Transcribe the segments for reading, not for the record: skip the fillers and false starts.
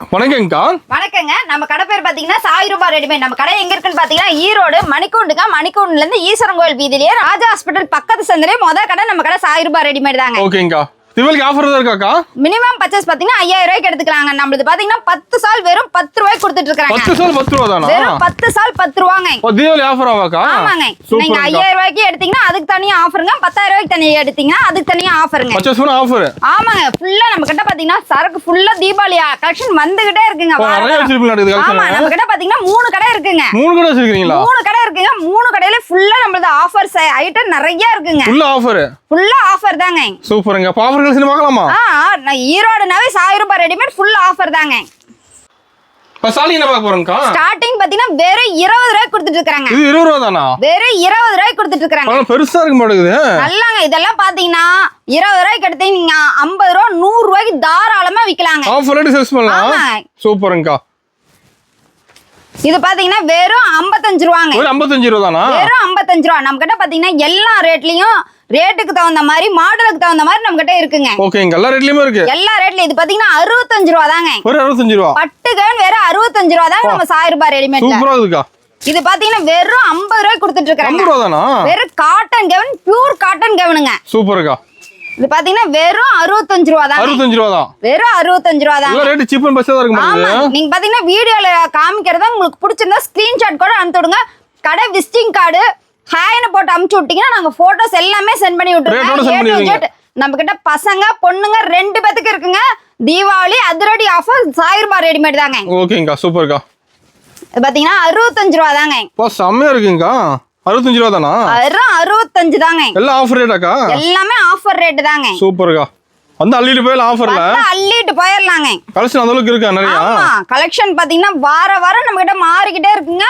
வணக்கங்கக்கா. வணக்கங்க. நம்ம கடை பேர் பாத்தீங்கன்னா சாய்ரூபா ரெடிமேட். நம்ம கடை எங்க இருக்குன்னு பாத்தீங்கன்னா ஈரோடு மணிக்கூண்டுங்க. மணிக்கூண்டுல இருந்து ஈஸ்வரன் கோயில் வீதியிலேயே ராஜா ஹாஸ்பிட்டல் பக்கத்து சந்திலே கடை நம்ம கடை சாய்ரூபா ரெடிமேட் தாங்க. ஓகேங்கக்கா. தீபாவளிக்கு ஆஃபர் தான் இருக்காக்கா? மினிமம் பர்ச்சேஸ் பாத்தீங்கன்னா 5000 ரூபாய்க்கு எடுத்துக்கலாங்க. நம்மளுக்கு பாத்தீங்கன்னா 10 சால் வெறும் 10 ரூபாய்க்கு கொடுத்துட்டு இருக்காங்க. 10 சால் 10 ரூபாய் தானா? வெறும் 10 சால் 10 ரூபாங்க. ஓ, தீபாவளி ஆஃபர் ஆவாக்கா? ஆமாங்க. நீங்க 5000 ரூபாய்க்கு எடுத்தீங்கன்னா அதுக்கு தனியா ஆஃபருங்க. 10000 ரூபாய்க்கு தனியா எடுத்தீங்கன்னா அதுக்கு தனியா ஆஃபருங்க. பர்ச்சேஸ் பண்ண ஆஃபர். ஆமாங்க. ஃபுல்லா நம்ம கிட்ட பாத்தீங்கன்னா சரக்கு ஃபுல்லா தீபாவளி கலெக்ஷன் வந்துகிட்டே இருக்குங்க. நிறைய வச்சிருப்பீங்க கலெக்ஷன். ஆமா, நம்ம கிட்ட பாத்தீங்கன்னா 3 கடை இருக்குங்க. 3 கடை வச்சிருக்கீங்களா? 3 கடை இருக்குங்க. 3 கடையில ஃபுல்லா நம்மளது ஆஃபர்ஸ் ஐட்டம் நிறைய இருக்குங்க. ஃபுல்லா ஆஃபர். ஃபுல்லா ஆஃபர் தாங்க. சூப்பர்ங்க. ஆஃபர் கலெக்ஷன் பார்க்கலாமா? நான் ஈரோடுனாவே சாய்ரூபா ரெடிமேட் ஃபுல் ஆஃபர் தாங்க. பசாலி என்ன பார்க்க போறோம்க்கா? ஸ்டார்டிங் பாத்தீங்கன்னா வெறும் 20 ரூபாய்க்கு கொடுத்துட்டு இருக்காங்க. இது 20 ரூபாய் தானா? வெறும் 20 ரூபாய்க்கு கொடுத்துட்டு இருக்காங்க. பெருசா இருக்க மாட்டேங்குது. நல்லாங்க. இதெல்லாம் பாத்தீங்கன்னா 20 ரூபாய்க்கு எடுத்தீங்க நீங்க 50 ரூபாய் 100 ரூபாய்க்கு தாராளமா விக்கலாங்க. ஆஃபர் ரேட் சேல்ஸ் பண்ணலாம். சூப்பர்ங்கக்கா. இது பாத்தீங்கன்னா வெறும் 55 ரூபாங்க. ஒரு 55 ரூபாய் தானா? வெறும் 55 ரூபாய். நம்ம கிட்ட பாத்தீங்கன்னா எல்லா ரேட்லயும் ரேட்டுக்கு தகுந்த மாதிரி மாடலுக்கு தகுந்த மாதிரி நம்ம கிட்ட இருக்குங்க. ஓகேங்க. எல்லா ரேட்லயுமே இருக்கு. எல்லா ரேட்லயும் இது பாத்தீங்கன்னா 65 ரூபாய் தாங்க. ஒரு 65 ரூபாய். பட்டு கவுன் வேற 65 ரூபாய் தாங்க நம்ம சாய்ரூபா ரெடிமேட்ல. சூப்பரா இருக்குக்கா. இது பாத்தீங்கன்னா வெறும் 50 ரூபாய்க்கு கொடுத்துட்டு இருக்காங்க. 50 ரூபாய் தானா? வெறும் காட்டன் கவுன், பியூர் காட்டன் கவுனுங்க. சூப்பர்க்கா. இது பாத்தீங்கன்னா வெறும் 65 ரூபாய் தான். 65 ரூபாய் தான். வெறும் 65 ரூபாய் தான். எல்லா ரேட் சீப் அண்ட் பெஸ்டா இருக்கு ஆமா. மாதிரி. நீங்க பாத்தீங்கன்னா வீடியோல காமிக்கிறத உங்களுக்கு பிடிச்சிருந்தா ஸ்கிரீன்ஷாட் கூட அனுப்பி விடுங்க. கடை விசிட்டிங் கார்டு ஹேன்னு போட்டு அனுப்பிச்சு விட்டீங்கன்னா நாங்க போட்டோஸ் எல்லாமே சென்ட் பண்ணி விட்டுருவோம். நம்ம கிட்ட பசங்க பொண்ணுங்க 2 பேத்துக்கு இருக்குங்க. தீபாவளி அதிரடி ஆஃபர் சாய்ரூபா ரெடிமேட் தாங்க. ஓகேங்கக்கா. சூப்பர்க்கா. இது பாத்தீங்கன்னா 65 ரூபாய் தாங்க. செம்மையா இருக்குங்கக்கா. 65 ரூபாய் தானா? வெறும் 65 தாங்க. எல்லாம் ஆஃபர் ரேட்டாக்கா? எல்லாமே ஆஃபர் ரேட் தாங்க. சூப்பர்க்கா. வந்து அள்ளிட்டு போயிடலாம் ஆஃபர்ல. அள்ளிட்டு போயிடலாங்க. கலெக்ஷன் அந்த அளவுக்கு இருக்கா நிறைய? ஆமா, கலெக்ஷன் பாத்தீங்கன்னா வாரம் நம்ம கிட்ட மாறிக்கிட்டே இருக்குங்க.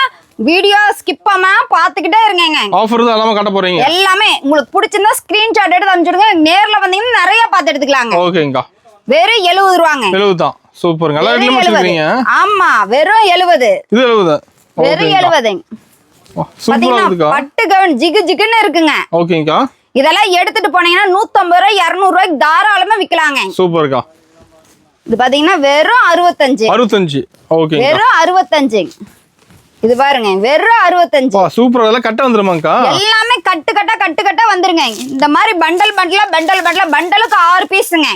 வீடியோ ஸ்கிப் பண்ணாம பாத்துக்கிட்டே இருங்க. ஆஃபர் தான் எல்லாமே காட்ட போறீங்க. எல்லாமே உங்களுக்கு பிடிச்சிருந்தா ஸ்கிரீன்ஷாட் எடுத்து அனுப்பிச்சுடுங்க. நேர்ல வந்தீங்கன்னா நிறைய பார்த்து எடுத்துக்கலாங்க. ஓகேங்கக்கா. வெறும் 70 ரூபாங்க. 70 தான். சூப்பர்ங்க. எல்லா ரேட்லயும் வச்சிருக்கீங்க. ஆமா, வெறும் 70. இது 70. வெறும் 70. சூப்பரா இருக்குக்கா. பட்டு கவுன் ஜிகு ஜிகுன்னு இருக்குங்க. ஓகேங்கக்கா. இதெல்லாம் எடுத்துட்டு போனீங்கன்னா 150 ரூபாய் 200 ரூபாய்க்கு தாராளமா விக்கலாங்க. சூப்பர்க்கா. இது பாத்தீங்கன்னா வெறும் 65. 65. ஓகேங்க. வெறும் 65. இது பாருங்க வெறும் 65. சூப்பரா. இதெல்லாம் கட்ட வந்துருமாங்கக்கா? எல்லாமே கட்டு கட்டா வந்துருங்க. இந்த மாதிரி பண்டலுக்கு 6 பீஸ்ங்க.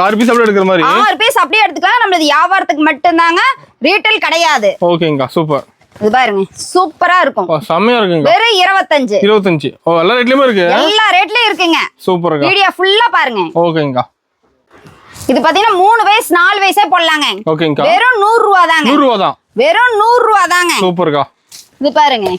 6 பீஸ் அப்படியே எடுக்கிற மாதிரி? 6 பீஸ் அப்படியே எடுத்துக்கலாம். நம்மளது வியாபாரத்துக்கு மட்டும்தாங்க, ரீட்டைல் கிடையாது. ஓகேங்கக்கா. சூப்பர். இது பாருங்க சூப்பரா இருக்கும். செம்மையா இருக்குங்க. வெறும் 25. 25. எல்லா ரேட்லயுமே இருக்கு. எல்லா ரேட்லயும் இருக்குங்க. சூப்பர்க்கா. வீடியோ ஃபுல்லா பாருங்க. ஓகேங்கக்கா. இது பாத்தீங்கன்னா 3 வயசு 4 வயசே போடலாங்க. ஓகேங்கக்கா. வெறும் 100 ரூபாய் தாங்க. 100 ரூபாய் தான். வெறும் 100 ரூபாய் தாங்க. சூப்பர்க்கா. இது பாருங்க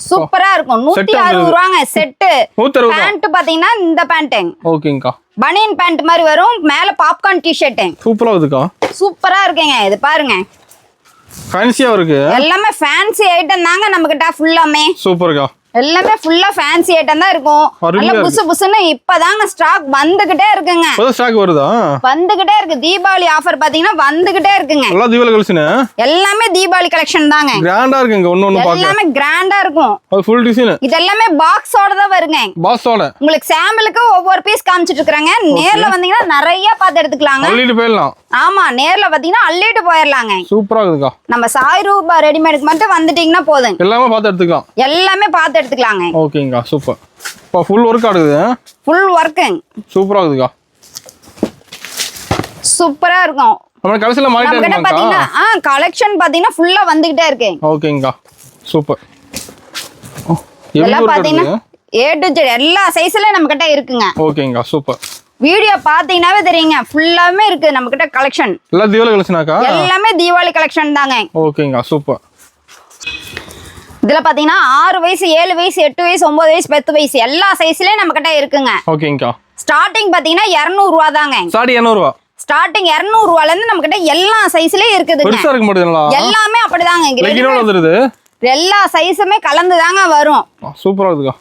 சூப்பரா இருக்கும். 160 ரூபாங்க செட். 160. பேண்ட் பாத்தீங்கன்னா இந்த பேண்ட். ஓகேங்கக்கா. பனியன் பேண்ட் மாதிரி வரும். மேல பாப்கார்ன் டி-ஷர்ட். சூப்பரா இருக்குக்கா. சூப்பரா இருக்குங்க. இது பாருங்க ஃபேன்சியா இருக்கு. எல்லாமே ஃபேன்சி ஐட்டம் தாங்க நம்ம கிட்ட ஃபுல்லாமே. சூப்பர்க்கா. எல்லாமே ஃபுல்லா ஃபேன்சி ஐட்டம் தான் இருக்கும். நல்ல புசுன்னு இப்பதாங்க ஸ்டாக் வந்துகிட்டே இருக்குங்க. ஸ்டாக் வருதா? வந்துகிட்டே இருக்கு. தீபாவளி ஆஃபர் பாத்தீங்கன்னா வந்துகிட்டே இருக்குங்க. எல்லா தீபாவளி கலெக்ஷன். எல்லாமே தீபாவளி கலெக்ஷன் தாங்க. கிராண்டா இருக்குங்க. ஒண்ணு பாக்க எல்லாமே கிராண்டா இருக்கும். அது ஃபுல் டிசைன். இது எல்லாமே பாக்ஸோட தான் வருங்க. பாக்ஸோட. உங்களுக்கு சாம்பிளுக்கு ஒவ்வொரு பீஸ் காமிச்சிட்டு இருக்காங்க. நேர்ல வந்தீங்கன்னா நிறைய பார்த்து எடுத்துக்கலாங்க. அள்ளிட்டு போயிடலாம். ஆமா, நேர்ல பாத்தீங்கன்னா அள்ளிட்டு போயிடலாங்க. சூப்பரா இருக்குக்கா. நம்ம சாய்ரூபா ரெடிமேடுக்கு மட்டும் வந்துட்டீங்கன்னா போதும். எல்லாமே பார்த்து எடுத்துக்கலாம். எல்லாமே பார்த்து எடுத்துக்கலாங்க. ஓகேங்கா. சூப்பர். ஃபுல் ஒர்க் ஆடுது. ஃபுல் ஒர்க்குங்க. சூப்பரா இருக்குக்கா. சூப்பரா இருக்கும். நம்ம கலெக்ஷன்ல மாறிட்டே இருக்கு பாத்தீங்கன்னா கலெக்ஷன் பாத்தீங்கன்னா ஃபுல்லா வந்துகிட்டே இருக்கு. ஓகேங்கா. சூப்பர். எல்லாம் பாத்தீங்கன்னா A to Z எல்லா சைஸ்ல நம்ம கிட்ட இருக்குங்க. ஓகேங்கா. சூப்பர். வீடியோ பாத்தீங்கன்னாவே தெரியுங்க ஃபுல்லாமே இருக்கு நம்ம கிட்ட கலெக்ஷன். எல்லா தீபாவளி கலெக்ஷனாக்கா? எல்லாமே தீபாவளி கலெக்ஷன் தாங்க. ஓகேங்கா. சூப்பர். இதுல பாத்தீங்கன்னா 6 வயசு 7 வயசு 8 வயசு 9 வயசு 10 வயசு எல்லா சைஸ்லயும் நம்ம கிட்ட இருக்குங்க. ஓகேங்கா. ஸ்டார்டிங் பாத்தீங்கன்னா 200 ரூபாய் தாங்க. ஸ்டார்டிங் 200 ரூபாய். ஸ்டார்டிங் 200 ரூபாயில இருந்து நம்ம கிட்ட எல்லா சைஸ்லயும் இருக்குதுங்க. பெருசா இருக்க மாட்டேங்குதுங்களா? எல்லாமே அப்படிதாங்க. லெகினோட வந்துருது. எல்லா சைஸுமே கலந்து தாங்க வரும். சூப்பரா இருக்குக்கா.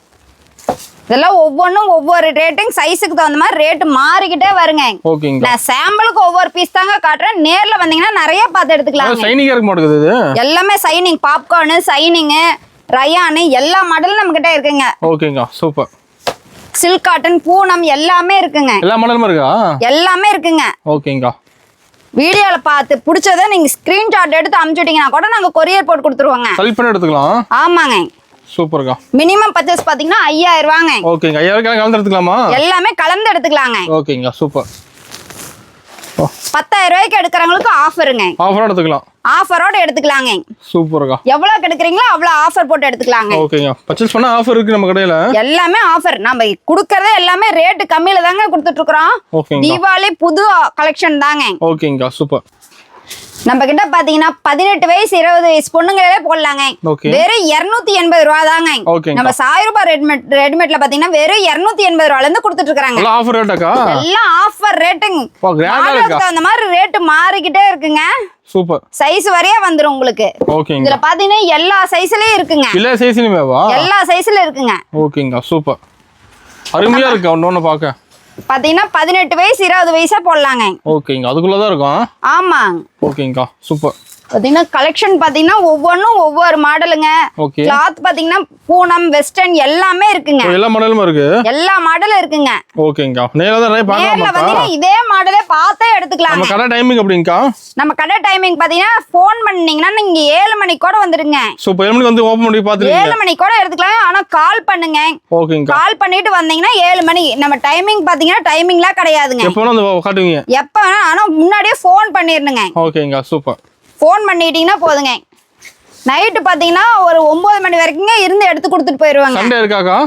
இதெல்லாம் ஒவ்வொன்றும் ஒவ்வொரு ரேட்டிங் சைஸுக்கு தகுந்த மாதிரி ரேட் மாறிக்கிட்டே வருங்க. ஓகேங்க. நான் சாம்பிளுக்கு ஒவ்வொரு பீஸ் தாங்க காட்டுறேன். நேர்ல வந்தீங்கன்னா நிறைய பார்த்து எடுத்துக்கலாம். சைனிங்கா இருக்க மாட்டேங்குது இது. எல்லாமே சைனிங், பாப்கார்ன், சைனிங், ரயான் எல்லா மாடலும் நம்ம கிட்ட இருக்குங்க. ஓகேங்க. சூப்பர். சில்க் காட்டன், பூனம் எல்லாமே இருக்குங்க. எல்லா மாடலுமே இருக்கா? எல்லாமே இருக்குங்க. ஓகேங்க. வீடியோல பார்த்து பிடிச்சதை நீங்க ஸ்கிரீன்ஷாட் எடுத்து அனுப்பிச்சுட்டீங்கன்னா கூட நாங்க கொரியர் போட்டு கொடுத்துருவோங்க. செலக்ட் பண்ணி எடுத்துக்கலாம். ஆமாங்க. சூப்பர்க்கா. மினிமம் பர்ச்சேஸ் பாத்தீங்கன்னா 5000 ரூபாங்க. ஓகேங்க. 5000 கலந்து எடுத்துக்கலாமா? எல்லாமே கலந்து எடுத்துக்கலாங்க. ஓகேங்க. சூப்பர். 10000 ரூபாய்க்கு எடுக்கிறவங்களுக்கு ஆஃபருங்க. ஆஃபரோட எடுத்துக்கலாம். ஆஃபரோட எடுத்துக்கலாங்க. சூப்பர்க்கா. எவ்வளவு எடுக்கிறீங்களோ அவ்வளவு ஆஃபர் போட்டு எடுத்துக்கலாங்க. ஓகேங்க. பர்ச்சேஸ் பண்ணா ஆஃபர் இருக்கு நம்ம கடையில. எல்லாமே ஆஃபர். நம்ம குடுக்கறதே எல்லாமே ரேட் கம்மியில தாங்க கொடுத்துட்டு இருக்கோம். ஓகேங்க. தீபாவளி புது கலெக்ஷன் தாங்க. ஓகேங்க. சூப்பர். நம்ம கிட்ட பாத்தீங்கன்னா 18 வயசு 20 வயசு பொண்ணுங்களே போடலாங்க. வெறும் 280 ரூபா தாங்க. நம்ம சாய்ரூபா ரெடிமேட்ல பாத்தீங்கன்னா வெறும் 280 ரூபால இருந்து கொடுத்துட்டு இருக்காங்க. எல்லாம் ஆஃபர் ரேட்டாக்கா? எல்லாம் ஆஃபர் ரேட்டுங்க. அந்த மாதிரி ரேட் மாறிக்கிட்டே இருக்குங்க. சூப்பர். சைஸ் வரைய வந்துரும் உங்களுக்கு. ஓகேங்க. இதுல பாத்தீங்கன்னா எல்லா சைஸ்லயும் இருக்குங்க. எல்லா சைஸ்லயுமேவா? எல்லா சைஸ்ல இருக்குங்க. ஓகேங்க. சூப்பர். அருமையா இருக்கு ஒண்ணு பாக்க. பாத்தீங்கன்னா 18 வயசு 20 வயசா போடலாங்க. ஓகேங்க. அதுக்குள்ளதான் இருக்கும். ஆமா. ஓகேங்கா. சூப்பர். பாத்தீங்கன்னா கலெக்ஷன் பாத்தீங்கன்னா ஒவ்வொன்றும் ஒவ்வொரு மாடலுங்க. கிளாத் பாத்தீங்கன்னா பூனம் வெஸ்டர்ன் எல்லாமே இருக்குங்க. எல்லா மாடலும் இருக்கு. எல்லா மாடலும் இருக்குங்க. ஓகேங்கா. நேர்ல வந்து இதே மாடலே பார்த்தே எடுத்துக்கலாம். நம்ம கடை டைமிங் எப்படிங்கா? நம்ம கடை டைமிங் பாத்தீங்கன்னா ஃபோன் பண்ணீங்கன்னா நீங்க 7 மணிக்கு கூட வந்துருங்க. சூப்பர். 7 மணிக்கு வந்து ஓபன் பண்ணி பாத்துறீங்க. 7 மணிக்கு கூட எடுத்துக்கலாம். ஆனா கால் பண்ணுங்க. ஓகேங்க. கால் பண்ணிட்டு வந்தீங்கன்னா 7 மணி. நம்ம டைமிங் பாத்தீங்கன்னா டைமிங்லாம் கிடையாதுங்க. எப்போ வந்து காட்டுவீங்க? எப்ப வேணா. ஆனா முன்னாடியே ஃபோன் பண்ணிரணுங்க. ஓகேங்க. சூப்பர். ஃபோன் பண்ணிட்டீங்கன்னா போதுங்க. நைட்டு பாத்தீங்கன்னா ஒரு 9 மணி வரைக்குங்க இருந்து எடுத்து கொடுத்துட்டு போயிருவாங்க. சண்டே இருக்காக்கா?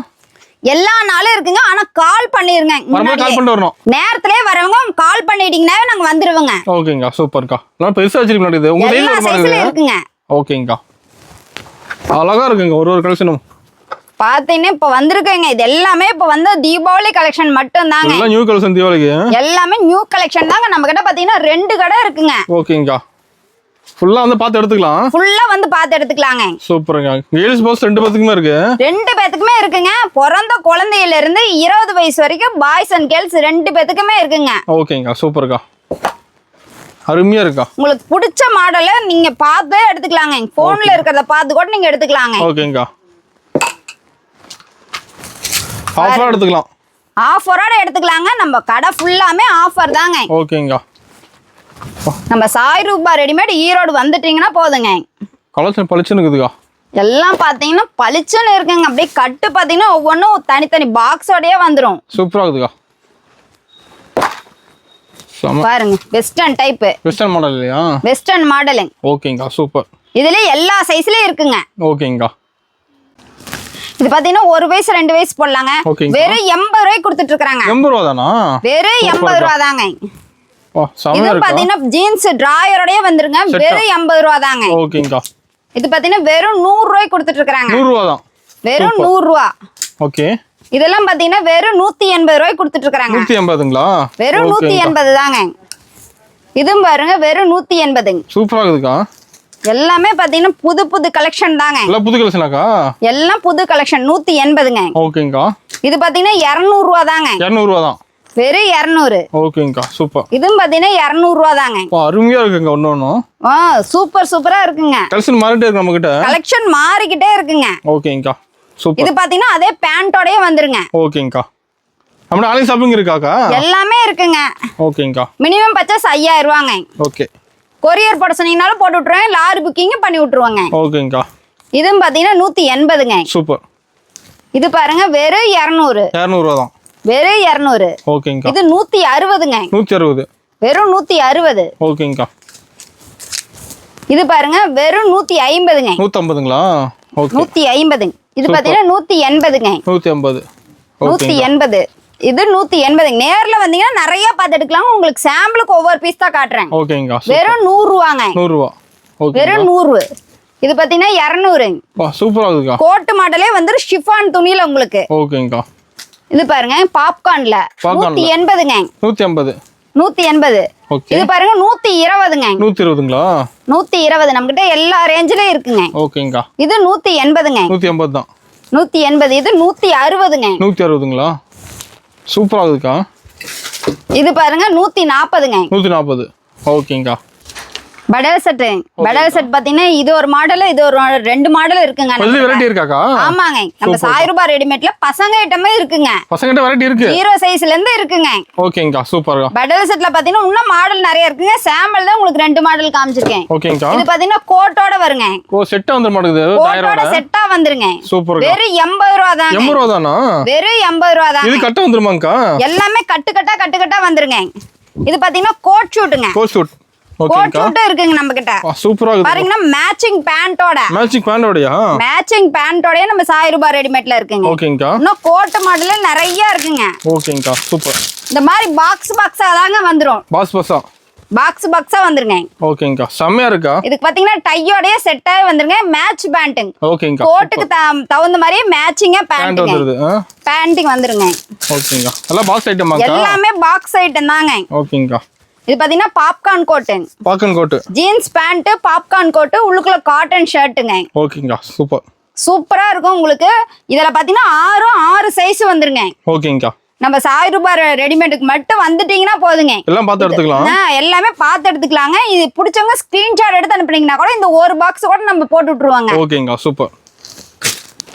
எல்லா நாளும் இருக்குங்க. ஆனா கால் பண்ணிருங்க. கால் பண்ணிட்டு வரணும். நேரத்திலே வரவங்க கால் பண்ணிட்டீங்கன்னா நாங்க வந்துருவோங்க. ஓகேங்க. சூப்பர்க்கா. நான் பெருசா வச்சிருக்கேன் இது. உங்க எல்லா சைஸ்ல இருக்குங்க. ஓகேங்கா. அழகா இருக்குங்க ஒரு கலெக்ஷனும். பாத்தீங்கன்னா இப்ப வந்திருக்கேங்க. இது எல்லாமே இப்ப வந்து தீபாவளி கலெக்ஷன் மட்டும் தாங்க. எல்லாம் நியூ கலெக்ஷன் தீபாவளிக்கு. எல்லாமே நியூ கலெக்ஷன் தாங்க. நம்ம கிட்ட பாத்தீங்கன்னா 2 கடை இருக்குங்க. ஓகேங்கா. ஃபுல்லா வந்து பார்த்து எடுத்துக்கலாம். ஃபுல்லா வந்து பார்த்து எடுத்துக்கலாங்க. சூப்பர்ங்க. கேர்ள்ஸ் பாய்ஸ் 2 பேத்துக்குமே இருக்கு. 2 பேத்துக்குமே இருக்குங்க. பிறந்த குழந்தையில இருந்து 20 வயசு வரைக்கும் பாய்ஸ் அண்ட் கேர்ள்ஸ் 2 பேத்துக்குமே இருக்குங்க. ஓகேங்க. சூப்பர்க்கா. அருமையா இருக்கா. உங்களுக்கு பிடிச்ச மாடலை நீங்க பார்த்து எடுத்துக்கலாங்க. போன்ல இருக்கிறத பார்த்து கூட நீங்க எடுத்துக்கலாங்க. ஓகேங்க. ஆஃபரா எடுத்துக்கலாம். ஆஃபரோட எடுத்துக்கலாங்க. நம்ம கடை ஃபுல்லாமே ஆஃபர் தாங்க. ஓகேங்க. நம்ம சாய்ரூபா ரெடிமேட் ஈரோடு வந்துட்டீங்கன்னா போதுங்க. கலெக்ஷன் பளிச்சுன்னு இருக்குதுக்கா. எல்லாம் பாத்தீங்கன்னா பளிச்சுன்னு இருக்குங்க. அப்படியே கட்டு பாத்தீங்கன்னா ஒவ்வொன்றும் தனித்தனி பாக்ஸோடயே வந்துரும். சூப்பரா இருக்குதுக்கா. பாருங்க வெஸ்டர்ன் டைப். வெஸ்டர்ன் மாடல் இல்லையா? வெஸ்டர்ன் மாடலுங்க. ஓகேங்க. சூப்பர். இதுல எல்லா சைஸ்லயும் இருக்குங்க. ஓகேங்க. இது பாத்தீங்கன்னா 1 வயசு 2 வயசு போடலாங்க. வெறும் 80 ரூபாய்க்கு கொடுத்துட்டு இருக்காங்க. 80 ரூபா தானா? வெறும் 80 ரூபா தாங்க. இது பாத்தீங்கன்னா ஜீன்ஸ் டிராயரோடயே வந்துருங்க. வெறும் 80 ரூபா தாங்க. ஓகேங்க. இது பாத்தீங்கன்னா வெறும் 100 ரூபாய்க்கு கொடுத்துட்டு இருக்காங்க. 100 ரூபா தான். வெறும் 100 ரூபா. ஓகே. இதெல்லாம் பாத்தீங்கன்னா வெறும் 180 ரூபாய்க்கு கொடுத்துட்டு இருக்காங்க. 180ங்களா? வெறும் 180 தாங்க. இதுவும் பாருங்க வெறும் 180. சூப்பரா இருக்குதுக்கா. எல்லாமே பாத்தீங்கன்னா புது புது கலெக்ஷன் தாங்க. எல்லாம் புது கலெக்ஷனாக்கா? எல்லாம் புது கலெக்ஷன். 180ங்க. ஓகேங்கா. இது பாத்தீங்கன்னா 200 ரூபா தாங்க. 200 ரூபா தான். வெறும் 200. ஓகேங்கா. சூப்பர். இதுவும் பாத்தீங்கன்னா 200 ரூபா தாங்க. அருமையா இருக்குங்க ஒண்ணொண்ணும். சூப்பர் சூப்பரா இருக்குங்க. கலெக்ஷன் மாறிட்டே இருக்கு நம்ம கிட்ட. கலெக்ஷன் மாறிக்கிட்டே இருக்குங்க. ஓகேங்கா. சூப்பர். இது பாத்தீங்கன்னா அதே பேண்டோடயே வந்துருங்க. ஓகேங்கா. நம்ம ஆன்லைன் ஷாப்பிங் இருக்காக்கா? எல்லாமே இருக்குங்க. ஓகேங்கா. மினிமம் பர்ச்சேஸ் 5000 ரூபாங்க. ஓகே. கொரியர் போட சொன்னீங்கனாலும் போட்டு விட்டுருவேன். லாரி புக்கிங் பண்ணி விட்டுருவாங்க. ஓகேங்கா. இதுவும் பாத்தீங்கன்னா 180ங்க. சூப்பர். இது பாருங்க வெறும் 200. 200 ரூபா தான். வெறும் 200. ஓகேங்கா. இது 160ங்க. 160. வெறும் 160. ஓகேங்கா. இது பாருங்க வெறும் 150ங்க. 150ங்களா? ஓகே. 150. இது பாத்தீங்கன்னா 180ங்க. 180. 180. இது 180. நேர்ல வந்தீங்கன்னா நிறைய பார்த்து எடுக்கலாம். உங்களுக்கு சாம்பிளுக்கு ஒவ்வொரு பீஸ் தான் காட்டுறேன். ஓகேங்கா. வெறும் 100 ரூபாங்க. 100 ரூபா. ஓகே. வெறும் 100. இது பாத்தீங்கன்னா 200. சூப்பரா இருக்குக்கா. கோட் மாடலே வந்து ஷிஃபான் துணியில உங்களுக்கு. ஓகேங்கா. இது பாருங்க பாப்கார்ன்ல 180ங்க. 180. 180. ஓகே. இது பாருங்க 120ங்க. 120ங்களா? 120. நம்மகிட்ட எல்லா ரேஞ்சிலயும் இருக்குங்க. ஓகேங்கா. இது 180ங்க. 180 தான். 180. இது 160ங்க. 160ங்களா? சூப்பரா இருக்குக்கா. இது பாருங்க 140ங்க. 140. ஓகேங்கா. படல் செட் பாத்தீங்கன்னா இது ஒரு மாடல் இது ஒரு model, ரெண்டு மாடல் இருக்குங்க பல்லு வெரைட்டி இருக்காக்கா? ஆமாங்க நம்ம 1000 ரூபாய் ரெடிமேட்ல பசங்க ஐட்டமே இருக்குங்க. பசங்க வெரைட்டி இருக்கு. 0 சைஸ்ல இருந்து இருக்குங்க. ஓகேங்கா சூப்பர்க்கா. படல் செட்ல பாத்தீங்கன்னா இன்னும் மாடல் நிறைய இருக்குங்க. சாம்பிள் தான் உங்களுக்கு ரெண்டு மாடல் காமிச்சிருக்கேன். ஓகேங்கா. இது பாத்தீங்கன்னா கோட்டோட வருங்க. செட்டா வந்து மாட்டேங்குது. கோட்டோட செட்டா வந்துருங்க. சூப்பர்க்கா. வெறும் 80 ரூபாய் தான். 80 ரூபாய் தானா? வெறும் 80 ரூபாய் தான். இது கட்ட வந்துருமாங்கா? எல்லாமே கட்டு வந்துருங்க. இது பாத்தீங்கன்னா கோட் ஷூட்டுங்க. Coat suit. கோட் ஷூட் இருக்குங்க நம்ம கிட்ட. சூப்பரா இருக்கு. பாருங்க மேட்சிங் பேண்டோட. மேட்சிங் பேண்டோடயா? மேட்சிங் பேண்டோட நம்ம 1000 ரூபாய் ரெடிமேட்ல இருக்குங்க. ஓகேங்கா. இன்னும் கோட் மாடல்ல நிறைய இருக்குங்க. ஓகேங்கா சூப்பர். இந்த மாதிரி பாக்ஸா தாங்க வந்துரும். பாக்ஸா வந்துருங்க. ஓகேங்கா செமையா இருக்கா. இதுக்கு பாத்தீங்கன்னா டையோடயே செட்டாவே வந்துருங்க. மேட்ச் பேண்டிங். ஓகேங்கா. கோட்டுக்கு தகுந்த மாதிரியே மேட்சிங்கா பேண்ட் வந்துருது. பேண்டிங் வந்துருங்க. ஓகேங்கா. எல்லாம் பாக்ஸ் ஐட்டமாக்கா? எல்லாமே பாக்ஸ் ஐட்டம் தாங்க. ஓகேங்கா. இது பாத்தீங்கன்னா popcorn coat. Jeans pant popcorn coat உள்ளுக்குள்ள காட்டன் ஷர்ட்டுங்க. ஓகேங்கா சூப்பர். சூப்பரா இருக்கும் உங்களுக்கு. இதுல பாத்தீங்கன்னா 6 சைஸ் வந்துருங்க. ஓகேங்கா. நம்ம 1000 ரூபாய் ரெடிமேடுக்கு மட்டும் வந்துட்டீங்கன்னா போதுங்க. எல்லாம் பார்த்து எடுத்துக்கலாம். எல்லாமே பார்த்து எடுத்துக்கலாங்க. இது பிடிச்சவங்க ஸ்கிரீன்ஷாட் எடுத்து அனுப்புனீங்கன்னா கூட இந்த ஒரு பாக்ஸ் கூட நம்ம போட்டு விட்டுருவாங்க. ஓகேங்கா சூப்பர்.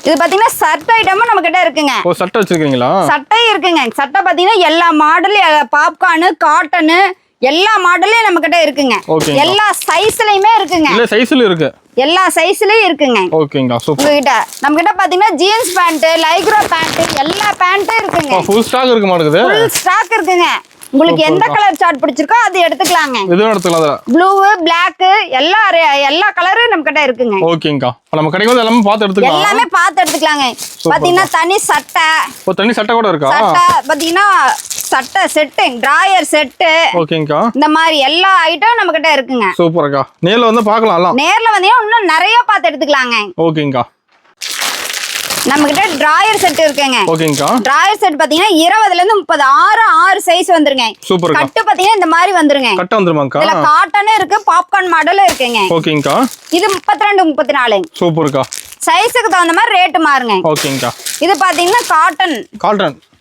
இது பாத்தீங்கன்னா சட்டை ஐட்டமும் நம்ம கிட்ட இருக்குங்க. சட்டை வச்சிருக்கீங்களா? சட்டை இருக்குங்க. சட்டை பாத்தீங்கன்னா எல்லா மாடல் பாப்கார்ன் காட்டன் எல்லா மாடலையும் நம்ம கிட்ட இருக்குங்க. எல்லா சைஸ்லயுமே இருக்குங்க. எல்லா சைஸ்லயும் இருக்குங்க. ஓகேங்கா சூப்பர். உங்ககிட்ட நம்ம கிட்ட பாத்தீங்கன்னா ஜீன்ஸ் பேண்ட் லைக்ரா பேண்ட் எல்லா பேண்ட்டும் இருக்குங்க. ஃபுல் ஸ்டாக் இருக்கு மாட்டேங்குது. ஃபுல் ஸ்டாக் இருக்குங்க. உங்களுக்கு எந்த கலர் சார்ட் பிடிச்சிருக்கோ அது எடுத்துக்கலாங்க. எதுவும் எடுத்துக்கலாம். ப்ளூ பிளாக் எல்லா கலரும் நம்ம கிட்ட இருக்குங்க. ஓகேங்கா. நம்ம கடைக்கு வந்து எல்லாமே பார்த்து எடுத்துக்கலாம். எல்லாமே பார்த்து எடுத்துக்கலாங்க. பாத்தீங்கன்னா தனி சட்டை கூட இருக்கா? சட்டை பாத்தீங்கன்னா சட்டை செட்டு டிராயர் செட்டு. ஓகேங்கா. இந்த மாதிரி எல்லா ஐட்டம் நம்ம கிட்ட இருக்குங்க. சூப்பர்க்கா. நேர்ல வந்து பார்க்கலாம். நேர்ல வந்தீங்கன்னா இன்னும் நிறைய பார்த்து எடுத்துக்கலாங்க. ஓகேங்கா. நம்ம கிட்ட டிராயர் செட் இருக்குங்க. ஓகேங்கா. டிராயர் செட் பாத்தீங்கன்னா 20ல இருந்து 36 சைஸ் வந்துருங்க. சூப்பர். கட்டு பாத்தீங்கன்னா இந்த மாதிரி வந்துருங்க. கட்ட வந்துருமாங்கா? இதுல காட்டன் இருக்கு பாப்கார்ன் மாடல் இருக்குங்க. ஓகேங்கா. இது 32 34. சூப்பர்க்கா. சைஸ்க்கு தகுந்த மாதிரி ரேட் மாறுங்க. ஓகேங்கா. இது பாத்தீங்கன்னா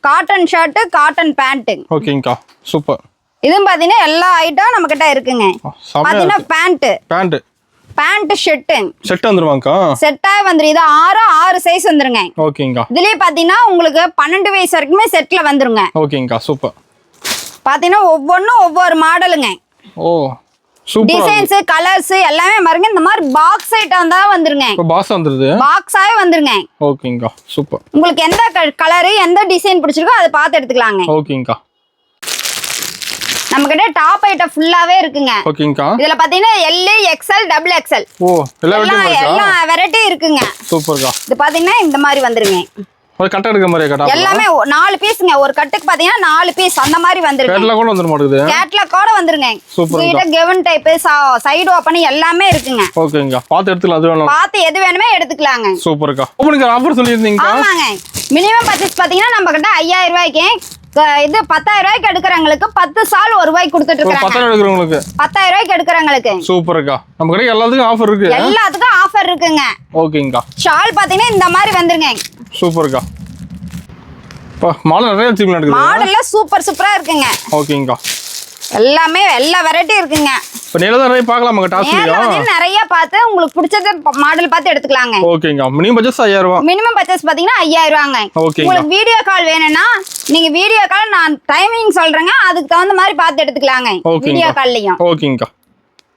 காட்டன் ஷர்ட் காட்டன் பேண்ட். ஓகேங்கா சூப்பர். இதுவும் பாத்தீங்கன்னா எல்லா ஐட்டம் நம்ம கிட்ட இருக்குங்க. பாத்தீங்கன்னா பேண்ட் செட் வந்துருவாங்கா? செட்டா வந்துரு. இது 6 சைஸ் வந்துருங்க. ஓகேங்கா. இதுலயே பாத்தீங்கன்னா உங்களுக்கு 12 வயசு வரைக்குமே செட்ல வந்துருங்க. ஓகேங்கா சூப்பர். பாத்தீங்கன்னா ஒவ்வொன்னும் ஒவ்வொரு மாடலுங்க. ஓ சூப்பர். டிசைன்ஸ் கலர்ஸ் எல்லாமே பாருங்க. இந்த மாதிரி பாக்ஸ் ஐட்டம் தான் வந்துருங்க. பாக்ஸ் வந்துருது. பாக்ஸாவே வந்துருங்க. ஓகேங்கா சூப்பர். உங்களுக்கு எந்த கலர் எந்த டிசைன் பிடிச்சிருக்கோ அதை பார்த்து எடுத்துக்கலாங்க. ஓகேங்கா. நம்ம கிட்ட டாப் ஐட்டம் ஃபுல்லாவே இருக்குங்க. ஓகேங்கா. இதுல பாத்தீங்கன்னா எல் எக்ஸ்எல் டபுள் எக்ஸ்எல். ஓ எல்லா வெரைட்டி இருக்குங்க. சூப்பர்க்கா. இது பாத்தீங்கன்னா இந்த மாதிரி வந்துருங்க. ஒரு கட்ட எடுக்கிற மாதிரி கட்ட எல்லாமே 4 பீஸ்ங்க. ஒரு கட்டுக்கு பாத்தீங்கன்னா 4 பீஸ் அந்த மாதிரி வந்துருங்க. கேட்லாக் கூட வந்துற மாட்டேங்குது. கேட்லாக் கூட வந்துருங்க. சூப்பர். கிட்ட கிவன் டைப் சைடு ஓபன் எல்லாமே இருக்குங்க. ஓகேங்கா. பார்த்து எடுத்துக்கலாம். அது வேணும். பார்த்து எது வேணுமே எடுத்துக்கலாங்க. சூப்பர்க்கா. உங்களுக்கு ஆஃபர் சொல்லிருந்தீங்க. ஆமாங்க. மினிமம் பர்சேஸ் பாத்தீங்கன்னா நம்ம கிட்ட 5000 ரூபாய்க்கு இது 10000 ரூபாய்க்கு எடுக்கிறவங்களுக்கு 10 சால் ஒரு ரூபாய்க்கு கொடுத்துட்டு இருக்காங்க. 10,000 எடுக்கிறவங்களுக்கு 10000 ரூபாய்க்கு எடுக்கிறவங்களுக்கு சூப்பர்க்கா. நம்ம கிட்ட எல்லாத்துக்கும் ஆஃபர் இருக்கு. எல்லாத்துக்கும் ஆஃபர் இருக்குங்க. ஓகேங்கா. ஷால் பாத்தீங்கன்னா இந்த மாதிரி வந்துருங்க. சூப்பர்க்கா. மாடல் நிறைய வச்சிருக்கீங்க. மாடல்ல சூப்பரா இருக்குங்க. ஓகேங்கா. எல்லாமே எல்லா வெரைட்டி இருக்குங்க. இப்ப நேரா நிறைய பார்க்கலாமா டாஸ்க்லயா? நிறைய பார்த்து உங்களுக்கு பிடிச்ச மாடல் பார்த்து எடுத்துக்கலாங்க. ஓகேங்கா. மினிமம் பட்ஜெட் 5000 ரூபாய். மினிமம் பர்சேஸ் பாத்தீங்கன்னா 5000 ரூபாங்க. உங்களுக்கு வீடியோ கால் வேணும்னா நீங்க வீடியோ கால் நான் டைமிங் சொல்றேங்க. அதுக்கு தகுந்த மாதிரி பார்த்து எடுத்துக்கலாங்க. வீடியோ கால்லயும். ஓகேங்கா.